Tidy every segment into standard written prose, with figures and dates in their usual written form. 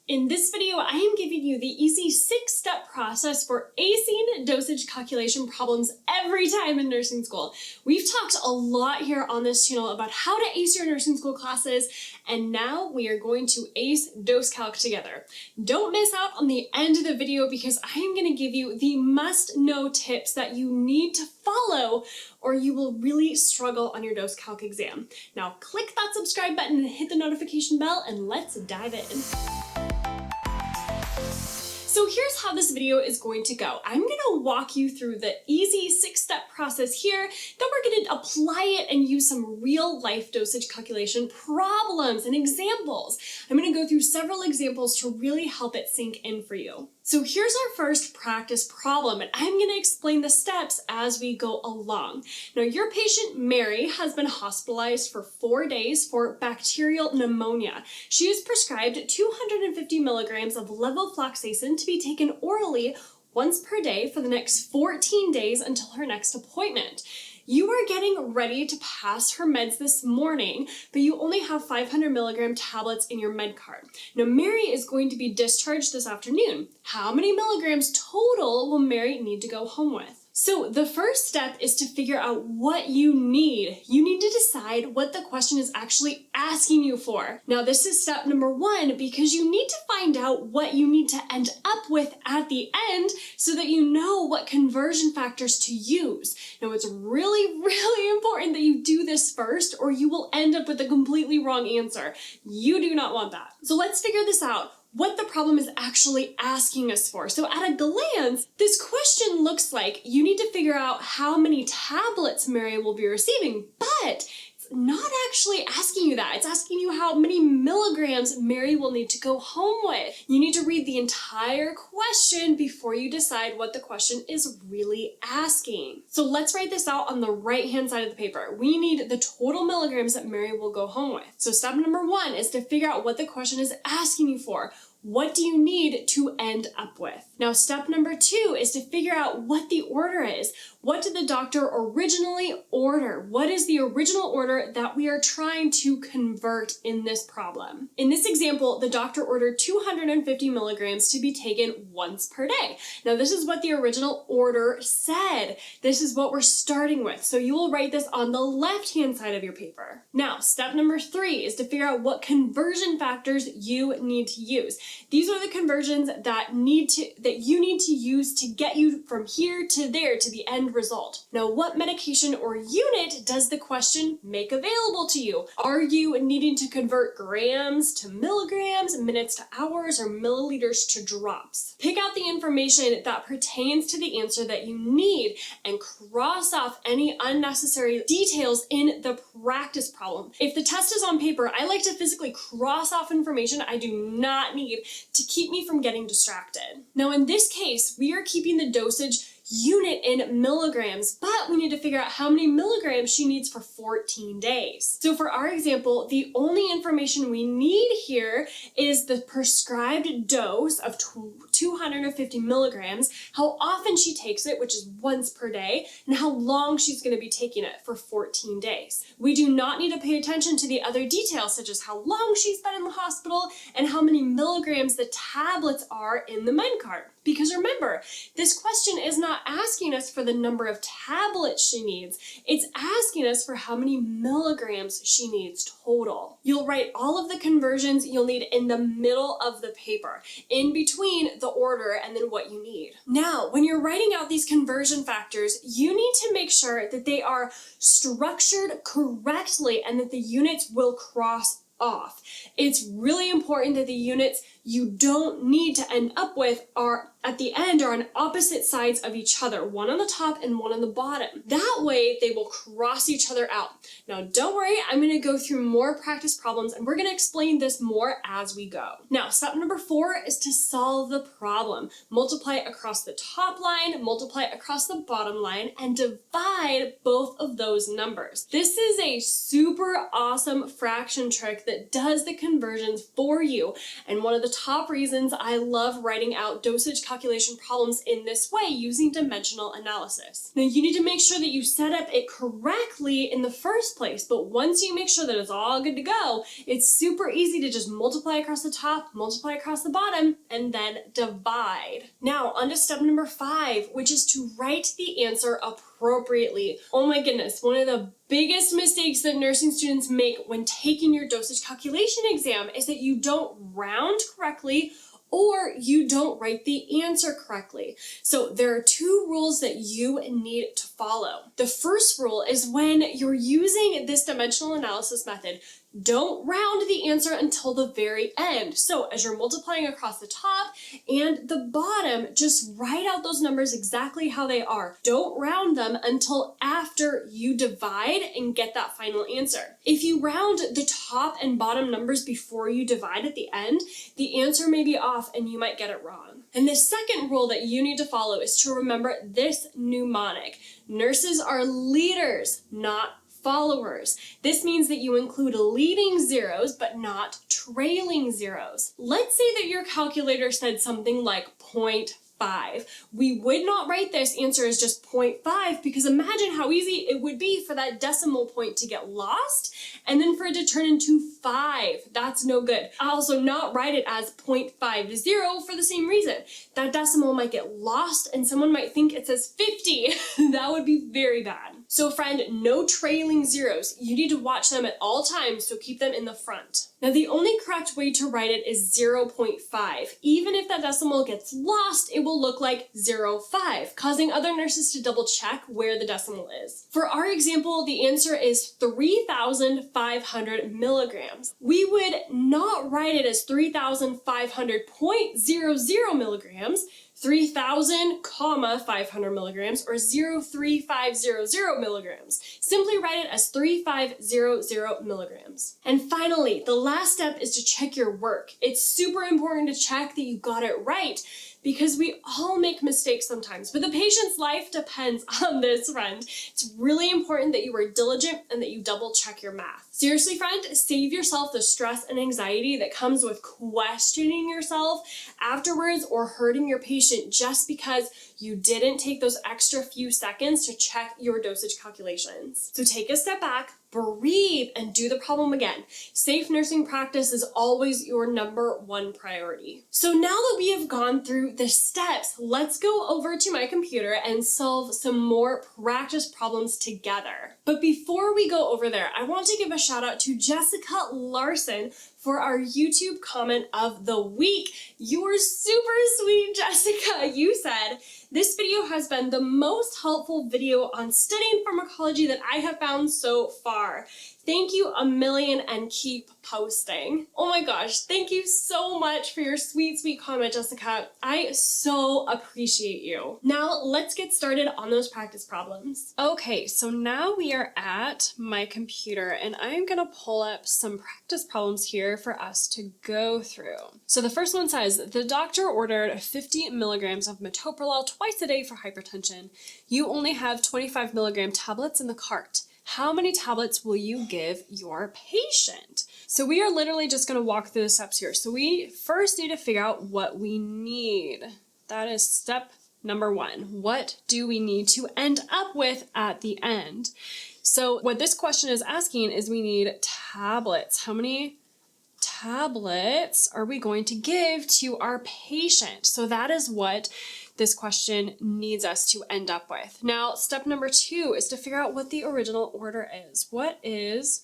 In this video, I am giving you the easy 6-step process for acing dosage calculation problems every time in nursing school. We've talked a lot here on this channel about how to ace your nursing school classes, and now we are going to ace dose calc together. Don't miss out on the end of the video because I am going to give you the must-know tips that you need to follow or you will really struggle on your dose calc exam. Now click that subscribe button and hit the notification bell and let's dive in. So here's how this video is going to go. I'm going to walk you through the easy 6-step process here, then we're going to apply it and use some real life dosage calculation problems and examples. I'm going to go through several examples to really help it sink in for you. So here's our first practice problem, and I'm going to explain the steps as we go along. Now, your patient, Mary, has been hospitalized for 4 days for bacterial pneumonia. She is prescribed 250 milligrams of levofloxacin to be taken orally once per day for the next 14 days until her next appointment. You are getting ready to pass her meds this morning, but you only have 500 milligram tablets in your med card. Now, Mary is going to be discharged this afternoon. How many milligrams total will Mary need to go home with? So the first step is to figure out what you need. You need to decide what the question is actually asking you for. Now, this is step number 1 because you need to find out what you need to end up with at the end so that you know what conversion factors to use. Now, it's really important that you do this first or you will end up with a completely wrong answer. You do not want that. So let's figure this out. What the problem is actually asking us for. So at a glance, this question looks like you need to figure out how many tablets Mary will be receiving, but it's not actually asking you that. It's asking you how many milligrams Mary will need to go home with. You need to read the entire question before you decide what the question is really asking. So let's write this out on the right-hand side of the paper. We need the total milligrams that Mary will go home with. So step number 1 is to figure out what the question is asking you for. What do you need to end up with? Now, step number 2 is to figure out what the order is. What did the doctor originally order? What is the original order that we are trying to convert in this problem? In this example, the doctor ordered 250 milligrams to be taken once per day. Now, this is what the original order said. This is what we're starting with. So you will write this on the left-hand side of your paper. Now, step number 3 is to figure out what conversion factors you need to use. These are the conversions that you need to use to get you from here to there to the end result. Now, what medication or unit does the question make available to you? Are you needing to convert grams to milligrams, minutes to hours, or milliliters to drops? Pick out the information that pertains to the answer that you need and cross off any unnecessary details in the practice problem. If the test is on paper, I like to physically cross off information I do not need to keep me from getting distracted. Now, in this case, we are keeping the dosage unit in milligrams, but we need to figure out how many milligrams she needs for 14 days. So for our example, the only information we need here is the prescribed dose of 250 milligrams, how often she takes it, which is once per day, and how long she's going to be taking it for 14 days. We do not need to pay attention to the other details, such as how long she's been in the hospital and how many milligrams the tablets are in the med card. Because remember, this question is not asking us for the number of tablets she needs. It's asking us for how many milligrams she needs total. You'll write all of the conversions you'll need in the middle of the paper, in between the order and then what you need. Now, when you're writing out these conversion factors, you need to make sure that they are structured correctly and that the units will cross off. It's really important that the units you don't need to end up with are at the end are on opposite sides of each other, one on the top and one on the bottom. That way they will cross each other out. Now, don't worry, I'm going to go through more practice problems and we're going to explain this more as we go. Now, step number 4 is to solve the problem. Multiply across the top line, multiply across the bottom line, and divide both of those numbers. This is a super awesome fraction trick that does the conversions for you. And one of the top reasons I love writing out dosage calculation problems in this way using dimensional analysis. Now you need to make sure that you set up it correctly in the first place, but once you make sure that it's all good to go, it's super easy to just multiply across the top, multiply across the bottom, and then divide. Now on to step number 5, which is to write the answer appropriately. Oh my goodness, one of the biggest mistakes that nursing students make when taking your dosage calculation exam is that you don't round correctly or you don't write the answer correctly. So there are 2 rules that you need to follow. The first rule is when you're using this dimensional analysis method, don't round the answer until the very end. So as you're multiplying across the top and the bottom, just write out those numbers exactly how they are. Don't round them until after you divide and get that final answer. If you round the top and bottom numbers before you divide at the end, the answer may be off and you might get it wrong. And the second rule that you need to follow is to remember this mnemonic. Nurses are leaders, not followers. This means that you include leading zeros, but not trailing zeros. Let's say that your calculator said something like 0.5. We would not write this answer as just 0.5 because imagine how easy it would be for that decimal point to get lost and then for it to turn into 5. That's no good. I'll also not write it as 0.50 for the same reason. That decimal might get lost and someone might think it says 50. That would be very bad. So friend, no trailing zeros. You need to watch them at all times, so keep them in the front. Now the only correct way to write it is 0.5. Even if that decimal gets lost, it will look like 0.5, causing other nurses to double check where the decimal is. For our example, the answer is 3,500 milligrams. We would not write it as 3,500.00 milligrams, 3,000, 500 milligrams, or 0.3500 milligrams. Simply write it as 3,500 milligrams. And finally, the last step is to check your work. It's super important to check that you got it right because we all make mistakes sometimes, but the patient's life depends on this, friend. It's really important that you are diligent and that you double check your math. Seriously, friend, save yourself the stress and anxiety that comes with questioning yourself afterwards or hurting your patient just because you didn't take those extra few seconds to check your dosage calculations. So take a step back, breathe, and do the problem again. Safe nursing practice is always your #1 priority. So now that we have gone through the steps, let's go over to my computer and solve some more practice problems together. But before we go over there, I want to give a shout out to Jessica Larson for our YouTube comment of the week. You were super sweet, Jessica. You said, "This video has been the most helpful video on studying pharmacology that I have found so far. Thank you a million and keep posting." Oh my gosh, thank you so much for your sweet, sweet comment, Jessica. I so appreciate you. Now let's get started on those practice problems. Okay, so now we are at my computer and I'm gonna pull up some practice problems here for us to go through. So the first one says, the doctor ordered 50 milligrams of metoprolol twice a day for hypertension. You only have 25 milligram tablets in the cart. How many tablets will you give your patient? So we are literally just going to walk through the steps here. So we first need to figure out what we need. That is step number 1. What do we need to end up with at the end? So what this question is asking is we need tablets. How many tablets are we going to give to our patient? So that is what this question needs us to end up with. Now, step number 2 is to figure out what the original order is. What is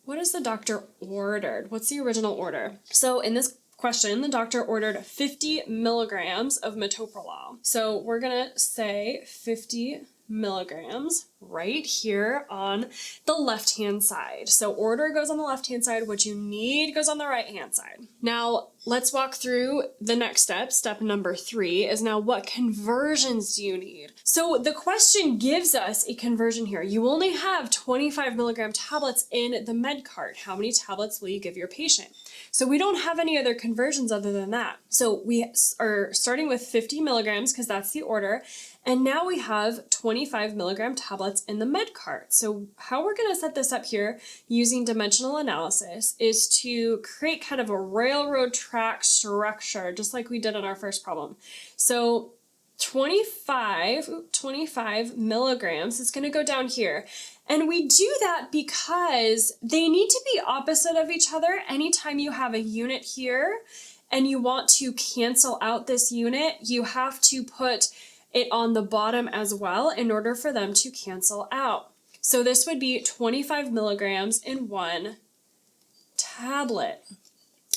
the doctor ordered? What's the original order? So in this question, the doctor ordered 50 milligrams of metoprolol. So we're gonna say 50 milligrams right here on the left-hand side. So order goes on the left-hand side, what you need goes on the right-hand side. Now, let's walk through the next step. Step number 3 is now what conversions do you need? So the question gives us a conversion here. You only have 25 milligram tablets in the med cart. How many tablets will you give your patient? So we don't have any other conversions other than that. So we are starting with 50 milligrams because that's the order. And now we have 25 milligram tablets tablets in the med cart. So how we're going to set this up here using dimensional analysis is to create kind of a railroad track structure, just like we did in our first problem. So 25 milligrams is going to go down here. And we do that because they need to be opposite of each other. Anytime you have a unit here and you want to cancel out this unit, you have to put it on the bottom as well in order for them to cancel out. So this would be 25 milligrams in one tablet.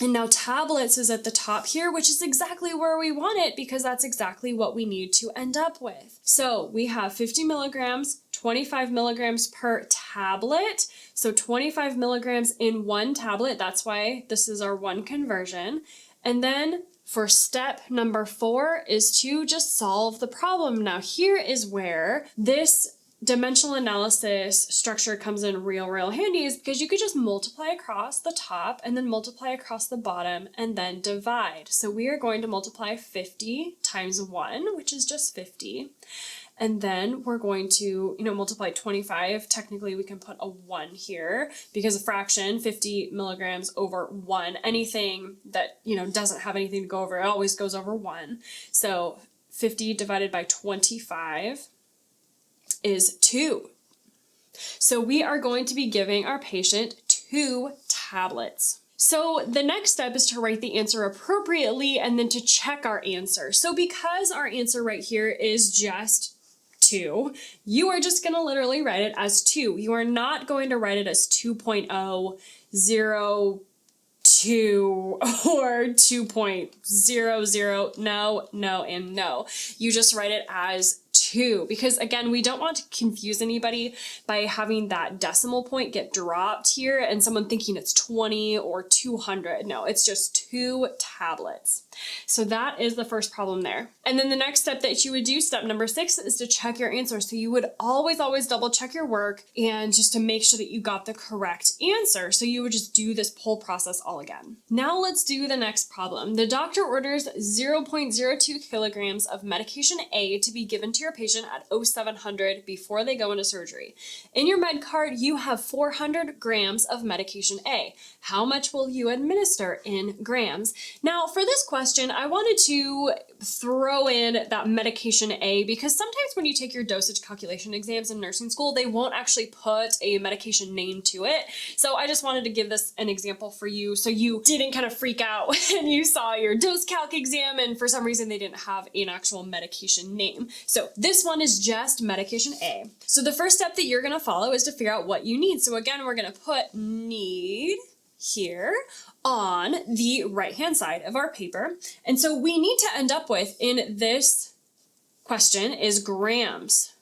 And now tablets is at the top here, which is exactly where we want it because that's exactly what we need to end up with. So we have 50 milligrams, 25 milligrams per tablet. So 25 milligrams in one tablet. That's why this is our one conversion. And then for step number 4 is to just solve the problem. Now here is where this dimensional analysis structure comes in real handy, is because you could just multiply across the top and then multiply across the bottom and then divide. So we are going to multiply 50 times 1, which is just 50. And then we're going to, multiply 25. Technically, we can put a 1 here because a fraction, 50 milligrams over 1. Anything that, doesn't have anything to go over, it always goes over 1. So 50 divided by 25 is 2. So we are going to be giving our patient 2 tablets. So the next step is to write the answer appropriately and then to check our answer. So because our answer right here is just 2, you are just going to literally write it as 2. You are not going to write it as 2.0, 0, 2 or 2.00. No, and no. You just write it as 2 because again, we don't want to confuse anybody by having that decimal point get dropped here and someone thinking it's 20 or 200. No, it's just 2 tablets. So that is the first problem there. And then the next step that you would do, step number 6, is to check your answer. So you would always double check your work and just to make sure that you got the correct answer. So you would just do this whole process all again. Now let's do the next problem. The doctor orders 0.02 kilograms of medication A to be given to your patient at 0700 before they go into surgery. In your med card, you have 400 grams of medication A. How much will you administer in grams? Now for this question, I wanted to throw in that medication A because sometimes when you take your dosage calculation exams in nursing school, they won't actually put a medication name to it. So I just wanted to give this an example for you so you didn't kind of freak out when you saw your dose calc exam and for some reason they didn't have an actual medication name. So this one is just medication A. So the first step that you're going to follow is to figure out what you need. So again, we're going to put need here on the right-hand side of our paper. And so we need to end up with in this question is grams.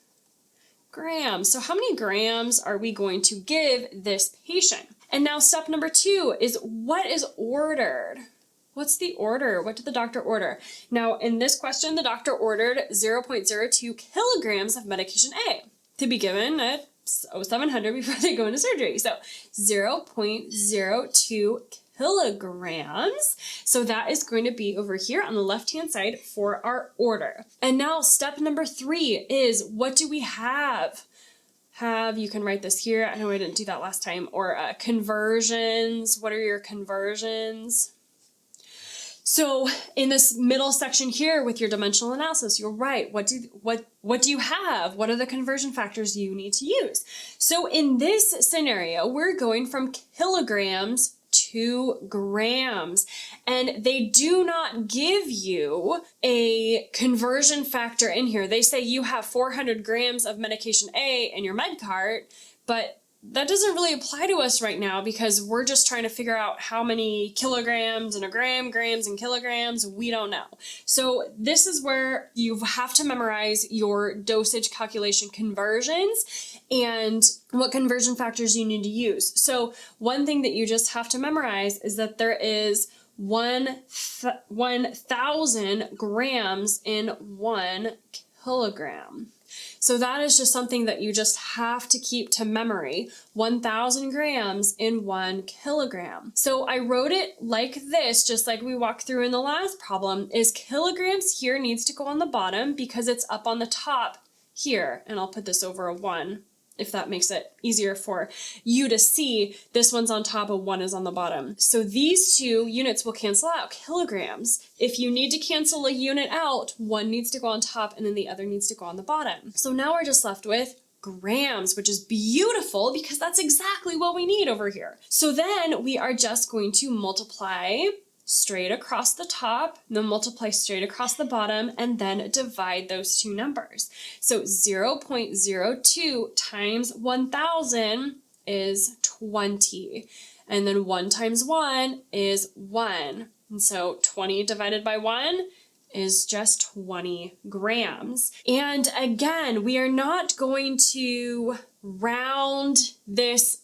Grams. So how many grams are we going to give this patient? And now step number 2 is what is ordered? What's the order? What did the doctor order? Now in this question, the doctor ordered 0.02 kilograms of medication A to be given at 0700 before they go into surgery. So 0.02 kilograms. So that is going to be over here on the left-hand side for our order. And now step number 3 is what do we have? You can write this here. I know I didn't do that last time. Or conversions. What are your conversions? So in this middle section here with your dimensional analysis, you'll write what do you have? What are the conversion factors you need to use? So in this scenario, we're going from kilograms to grams, and they do not give you a conversion factor in here. They say you have 400 grams of medication A in your med cart, but that doesn't really apply to us right now because we're just trying to figure out how many kilograms in a gram, grams and kilograms, we don't know. So this is where you have to memorize your dosage calculation conversions and what conversion factors you need to use. So one thing that you just have to memorize is that there is 1,000 grams in 1 kilogram. So that is just something that you just have to keep to memory, 1,000 grams in 1 kilogram. So I wrote it like this, just like we walked through in the last problem, is kilograms here needs to go on the bottom because it's up on the top here, and I'll put this over a 1 if that makes it easier for you to see. This one's on top, a 1 is on the bottom. So these two units will cancel out, kilograms. If you need to cancel a unit out, one needs to go on top and then the other needs to go on the bottom. So now we're just left with grams, which is beautiful because that's exactly what we need over here. So then we are just going to multiply straight across the top, then multiply straight across the bottom, and then divide those two numbers. So 0.02 times 1,000 is 20. And then 1 times 1 is 1. And so 20 divided by 1 is just 20 grams. And again, we are not going to round this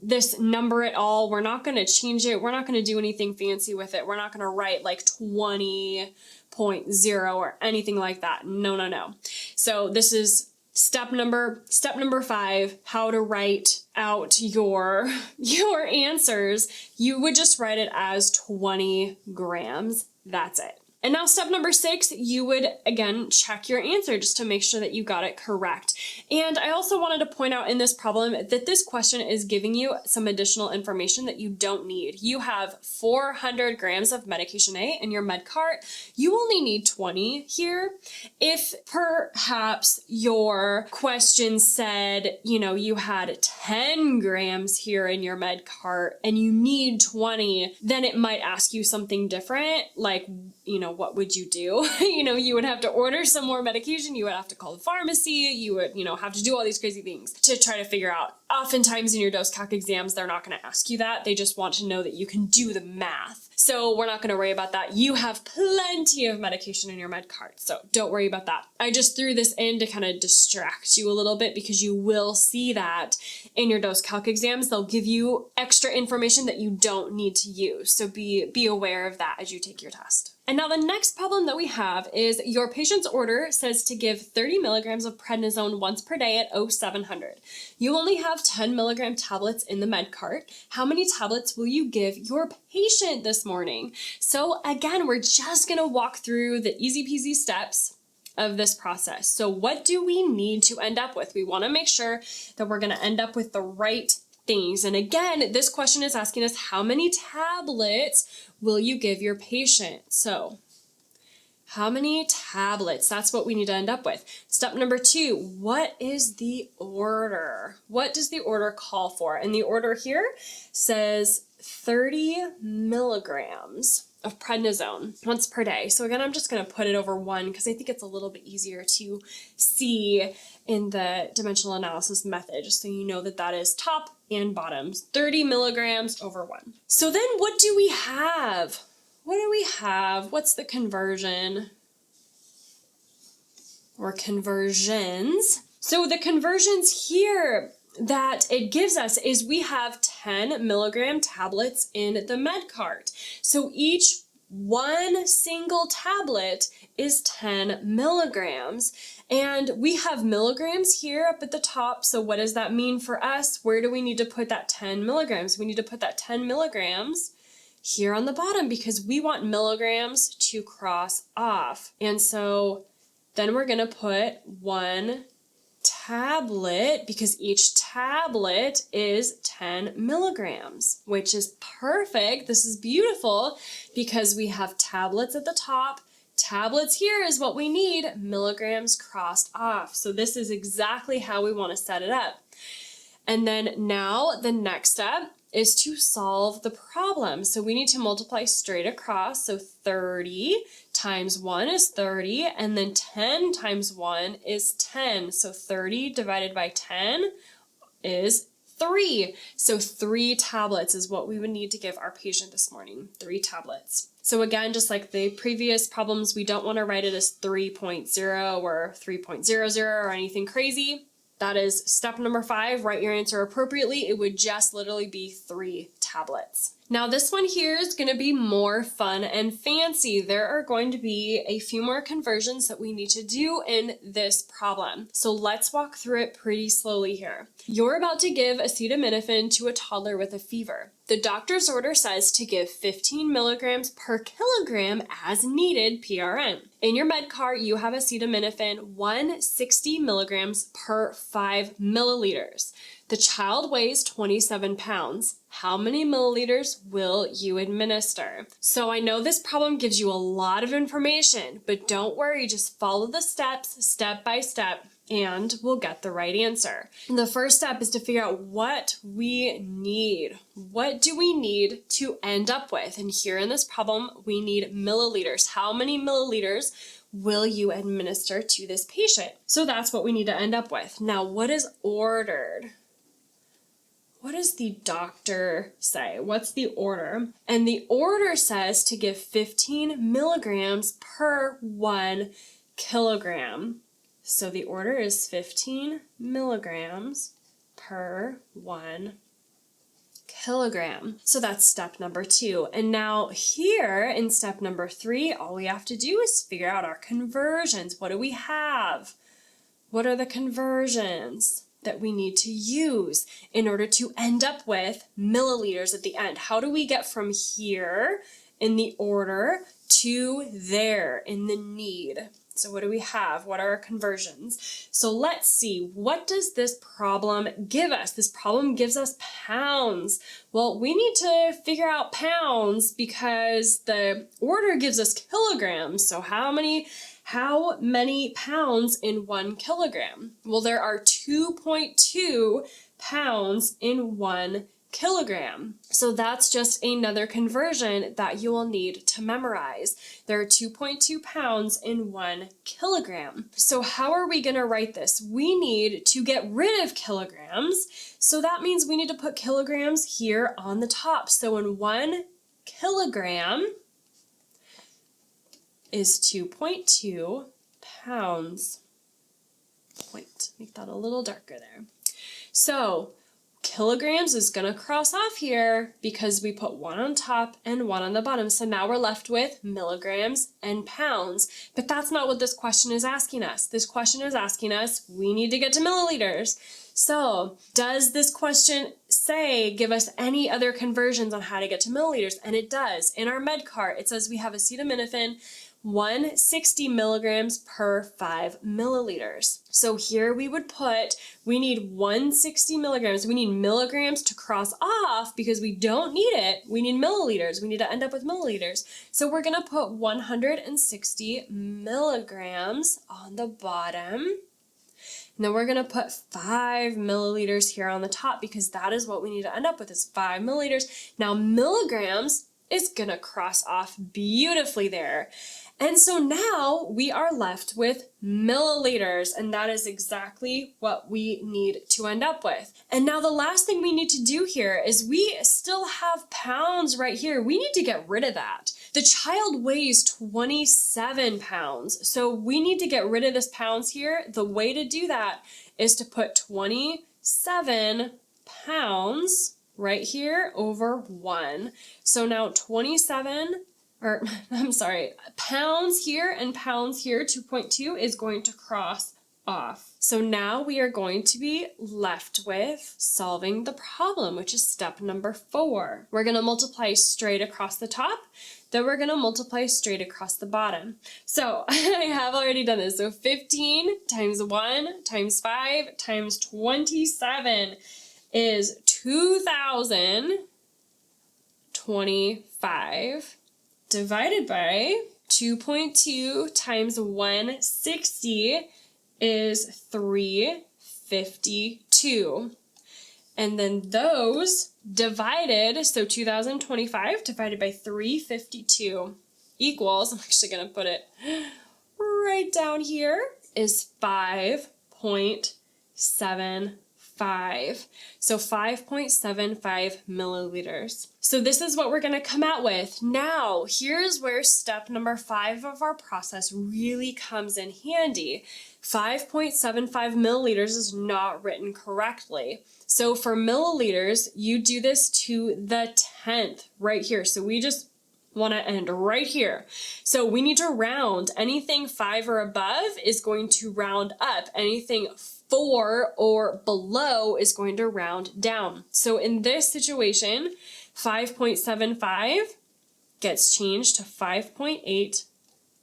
this number at all. We're not going to change it. We're not going to do anything fancy with it. We're not going to write like 20.0 or anything like that. No, no, no. So this is step number 5, how to write out your answers. You would just write it as 20 grams. That's it. And now step number 6, you would again check your answer just to make sure that you got it correct. And I also wanted to point out in this problem that this question is giving you some additional information that you don't need. You have 400 grams of medication A in your med cart. You only need 20 here. If perhaps your question said, you know, you had 10 grams here in your med cart and you need 20, then it might ask you something different, like, you know, what would you do? You know, you would have to order some more medication. You would have to call the pharmacy. You would, you know, have to do all these crazy things to try to figure out. Oftentimes in your dose calc exams, they're not going to ask you that. They just want to know that you can do the math. So we're not going to worry about that. You have plenty of medication in your med cart, so don't worry about that. I just threw this in to kind of distract you a little bit because you will see that in your dose calc exams. They'll give you extra information that you don't need to use. So be aware of that as you take your test. And now the next problem that we have is your patient's order says to give 30 milligrams of prednisone once per day at 0700. You only have 10 milligram tablets in the med cart. How many tablets will you give your patient this morning? So again, we're just going to walk through the easy peasy steps of this process. So what do we need to end up with? We want to make sure that we're going to end up with the right things. And again, this question is asking us how many tablets will you give your patient? So how many tablets? That's what we need to end up with. Step number 2, what is the order? What does the order call for? And the order here says 30 milligrams of prednisone once per day. So again, I'm just going to put it over 1 because I think it's a little bit easier to see in the dimensional analysis method, just so you know that that is top and bottoms, 30 milligrams over 1. So then what do we have? What do we have? What's the conversion? Or conversions. So the conversions here that it gives us is we have 10 milligram tablets in the med cart. So each one single tablet is 10 milligrams. And we have milligrams here up at the top. So what does that mean for us? Where do we need to put that 10 milligrams? We need to put that 10 milligrams here on the bottom because we want milligrams to cross off. And so then we're going to put 1 tablet because each tablet is 10 milligrams, which is perfect. This is beautiful because we have tablets at the top. Tablets here is what we need, milligrams crossed off. So this is exactly how we want to set it up. And then now the next step is to solve the problem. So we need to multiply straight across. So 30 times 1 is 30, and then 10 times 1 is 10. So 30 divided by 10 is 3. So 3 tablets is what we would need to give our patient this morning, 3 tablets. So again, just like the previous problems, we don't want to write it as 3.0 or 3.00 or anything crazy. That is step number 5, write your answer appropriately. It would just literally be 3 tablets. tablets. Now this one here is going to be more fun and fancy. There are going to be a few more conversions that we need to do in this problem. So let's walk through it pretty slowly here. You're about to give acetaminophen to a toddler with a fever. The doctor's order says to give 15 milligrams per kilogram as needed PRN. In your med cart, you have acetaminophen 160 milligrams per 5 milliliters. The child weighs 27 pounds. How many milliliters will you administer? So I know this problem gives you a lot of information, but don't worry, just follow the steps step by step and we'll get the right answer. And the first step is to figure out what we need. What do we need to end up with? And here in this problem, we need milliliters. How many milliliters will you administer to this patient? So that's what we need to end up with. Now, what is ordered? What does the doctor say? What's the order? And the order says to give 15 milligrams per 1 kilogram. So the order is 15 milligrams per 1 kilogram. So that's step number 2. And now here in step number 3, all we have to do is figure out our conversions. What do we have? What are the conversions that we need to use in order to end up with milliliters at the end? How do we get from here in the order to there in the need? So what do we have? What are our conversions? So let's see, what does this problem give us? This problem gives us pounds. Well, we need to figure out pounds because the order gives us kilograms. So how many pounds in 1 kilogram? Well, there are 2.2 pounds in 1 kilogram. So that's just another conversion that you will need to memorize. There are 2.2 pounds in 1 kilogram. So how are we going to write this? We need to get rid of kilograms. So that means we need to put kilograms here on the top. So in 1 kilogram is 2.2 pounds. Make that a little darker there. So kilograms is going to cross off here because we put 1 on top and 1 on the bottom. So now we're left with milligrams and pounds. But that's not what this question is asking us. This question is asking us, we need to get to milliliters. So does this question give us any other conversions on how to get to milliliters? And it does. In our med cart, it says we have acetaminophen 160 milligrams per 5 milliliters. So here we would put, we need 160 milligrams. We need milligrams to cross off because we don't need it. We need milliliters. We need to end up with milliliters. So we're going to put 160 milligrams on the bottom. And then we're going to put 5 milliliters here on the top because that is what we need to end up with is 5 milliliters. Now milligrams is going to cross off beautifully there. And so now we are left with milliliters, and that is exactly what we need to end up with. And now the last thing we need to do here is we still have pounds right here. We need to get rid of that. The child weighs 27 pounds, so we need to get rid of this pounds here. The way to do that is to put 27 pounds right here over 1. So now pounds here and pounds here, 2.2 is going to cross off. So now we are going to be left with solving the problem, which is step number 4. We're going to multiply straight across the top, then we're going to multiply straight across the bottom. So I have already done this. So 15 times 1 times 5 times 27 is 2,025 divided by 2.2 times 160 is 352. And then those divided, so 2,025 divided by 352 equals, I'm actually going to put it right down here, is 5.74. 5. So 5.75 milliliters. So this is what we're going to come out with. Now, here's where step number 5 of our process really comes in handy. 5.75 milliliters is not written correctly. So for milliliters, you do this to the 10th right here. So we just want to end right here. So we need to round. Anything 5 or above is going to round up. Anything 4 or below is going to round down. So in this situation, 5.75 gets changed to 5.8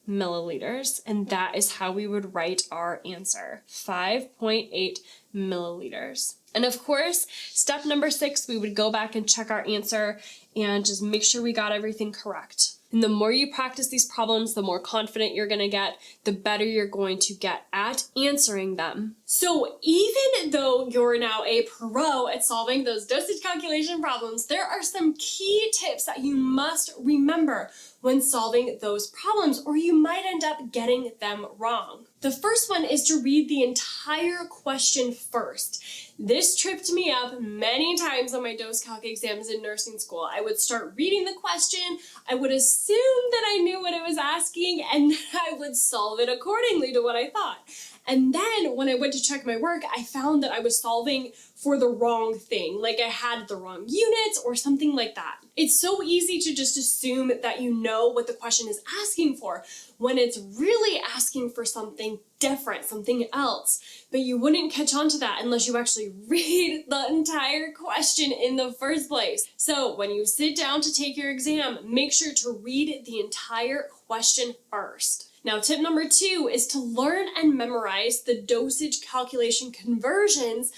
milliliters, and that is how we would write our answer, 5.8 milliliters. And of course, step number 6, we would go back and check our answer and just make sure we got everything correct. And the more you practice these problems, the more confident you're going to get, the better you're going to get at answering them. So even though you're now a pro at solving those dosage calculation problems, there are some key tips that you must remember when solving those problems, or you might end up getting them wrong. The first one is to read the entire question first. This tripped me up many times on my dose calc exams in nursing school. I would start reading the question, I would assume that I knew what it was asking, and then I would solve it accordingly to what I thought. And then when I went to check my work, I found that I was solving for the wrong thing, like I had the wrong units or something like that. It's so easy to just assume that you know what the question is asking for when it's really asking for something different, something else. But you wouldn't catch on to that unless you actually read the entire question in the first place. So when you sit down to take your exam, make sure to read the entire question first. Now, tip number 2 is to learn and memorize the dosage calculation conversions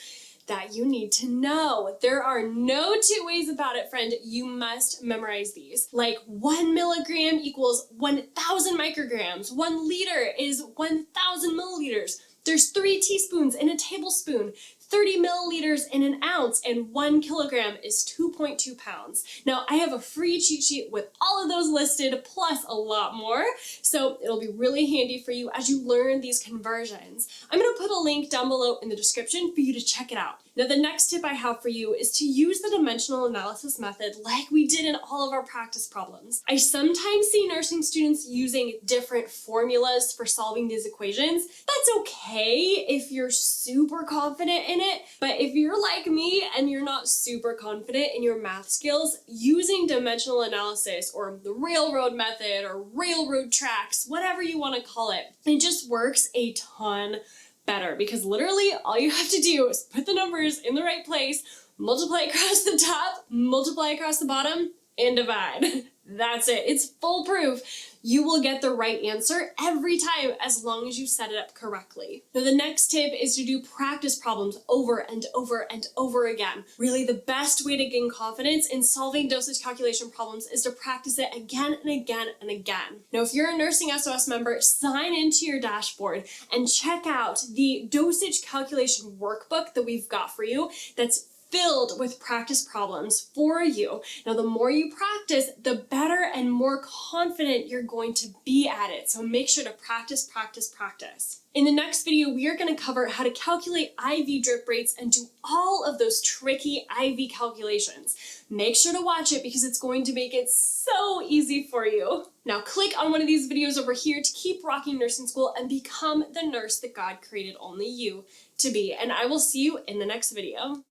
that you need to know. There are no two ways about it, friend. You must memorize these. Like 1 milligram equals 1,000 micrograms. 1 liter is 1,000 milliliters. There's 3 teaspoons in a tablespoon. 30 milliliters in an ounce, and 1 kilogram is 2.2 pounds. Now, I have a free cheat sheet with all of those listed, plus a lot more, so it'll be really handy for you as you learn these conversions. I'm going to put a link down below in the description for you to check it out. Now, the next tip I have for you is to use the dimensional analysis method like we did in all of our practice problems. I sometimes see nursing students using different formulas for solving these equations. That's okay if you're super confident in it, but if you're like me and you're not super confident in your math skills, using dimensional analysis or the railroad method or railroad tracks, whatever you want to call it, it just works a ton better, because literally all you have to do is put the numbers in the right place, multiply across the top, multiply across the bottom, and divide. That's it. It's foolproof. You will get the right answer every time as long as you set it up correctly. Now, the next tip is to do practice problems over and over and over again. Really, the best way to gain confidence in solving dosage calculation problems is to practice it again and again and again. Now, if you're a NursingSOS member, sign into your dashboard and check out the dosage calculation workbook that we've got for you that's filled with practice problems for you. Now, the more you practice, the better and more confident you're going to be at it. So make sure to practice, practice, practice. In the next video, we are going to cover how to calculate IV drip rates and do all of those tricky IV calculations. Make sure to watch it because it's going to make it so easy for you. Now click on one of these videos over here to keep rocking nursing school and become the nurse that God created only you to be. And I will see you in the next video.